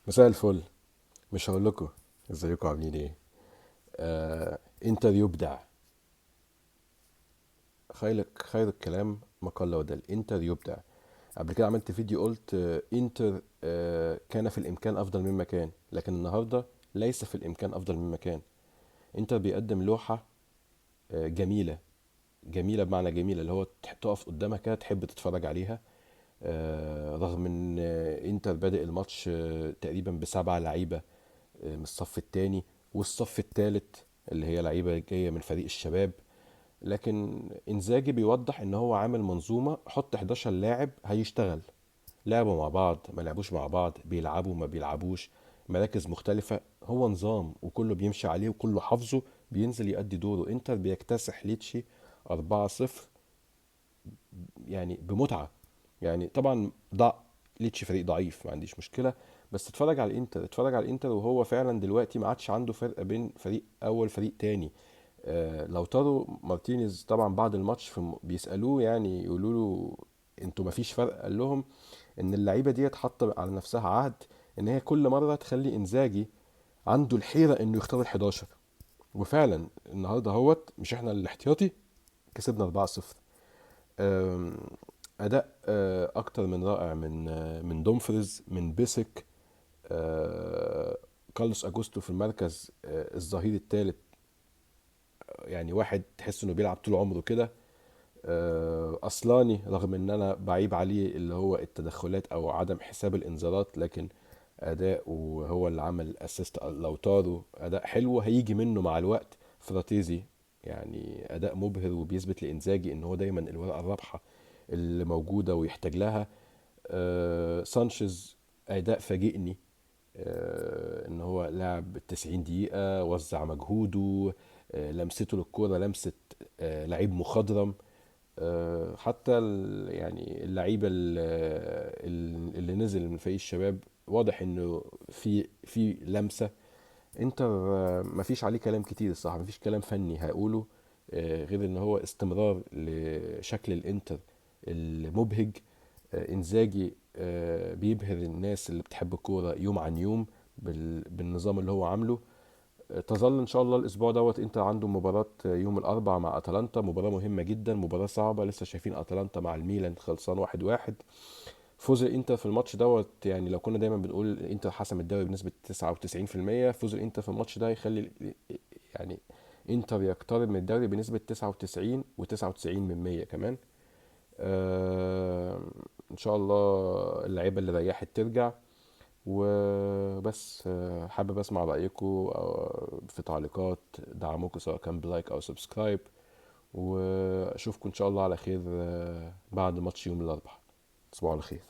مساء الفل. مش هقول لكم ازيكم عاملين ايه. انتر يبدع. خير الكلام ما قل ودل. انتر يبدع. قبل كده عملت فيديو قلت انتر كان في الامكان افضل مما كان، لكن النهارده ليس في الامكان افضل مما كان. انتر بيقدم لوحة جميلة. جميلة بمعنى جميلة، اللي هو تقف قدامها كده تحب تتفرج عليها. رغم ان انتر بادئ الماتش تقريبا بسبعة لعيبة من الصف الثاني والصف الثالث، اللي هي لعيبه جايه من فريق الشباب. لكن انزاجي بيوضح ان هو عامل منظومه، حط 11 لاعب هيشتغل. لعبوا مع بعض ما لعبوش مع بعض، بيلعبوا ما بيلعبوش، مراكز مختلفه. هو نظام وكله بيمشي عليه وكله حافظه، بينزل يأدي دوره. انتر بيكتسح ليتشي 4-0 يعني بمتعه. يعني طبعا ليتشي فريق ضعيف، ما عنديش مشكله، بس اتفرج على الانتر، اتفرج على الانتر وهو فعلا دلوقتي ما عادش عنده فرق بين فريق اول فريق تاني. لو تارو مارتينيز طبعا بعد الماتش بيسالوه، يعني يقولوا له انتوا ما فيش فرق، قال لهم ان اللعيبه دي حاطه على نفسها عهد ان هي كل مره تخلي انزاجي عنده الحيره انه يختار ال11. وفعلا النهارده هوت مش احنا الاحتياطي كسبنا 4-0. آم، اداء اكتر من رائع من دومفريز، من بيسك. كارلوس اجوستو في المركز الظهير الثالث، يعني واحد تحس انه بيلعب طول عمره كده. اصلاني رغم ان انا بعيب عليه اللي هو التدخلات او عدم حساب الانذارات، لكن اداء وهو اللي عمل اسيست لوتارو، اداء حلو هيجي منه مع الوقت. فراتيزي يعني اداء مبهر وبيثبت لانزاجي ان هو دايما الورقه الرابحه اللي موجوده ويحتاج لها. سانشيز اداء فاجئني. ان هو لعب 90 دقيقة، وزع مجهوده، لمسته للكورة لمسة لعيب مخضرم. حتى يعني اللعيبة اللي نزل من فريق الشباب واضح انه في لمسة. انتر مفيش عليه كلام كتير الصراحة، مفيش كلام فني هقوله غير ان هو استمرار لشكل الانتر المبهج. انزاجي بيبهر الناس اللي بتحب الكورة يوم عن يوم بالنظام اللي هو عامله. تظل ان شاء الله الاسبوع دوت انت عنده مباراة يوم الاربعاء مع اتلانتا، مباراة مهمة جدا، مباراة صعبة. لسه شايفين اتلانتا مع الميلان خلصان 1-1. فوز الانتر في الماتش دوت، يعني لو كنا دايما بنقول الانتر حسم الدوري بنسبة 99%، فوز الانتر في الماتش ده يخلي يعني انتر يقترب من الدوري بنسبة 99 و99% كمان. ان شاء الله اللعيبه اللي ريحت ترجع. وبس حابب اسمع رايكم في تعليقات، دعموكم سواء كان بلايك او سبسكرايب. واشوفكم ان شاء الله على خير بعد ماتش يوم الاربعاء. تصبحوا على خير.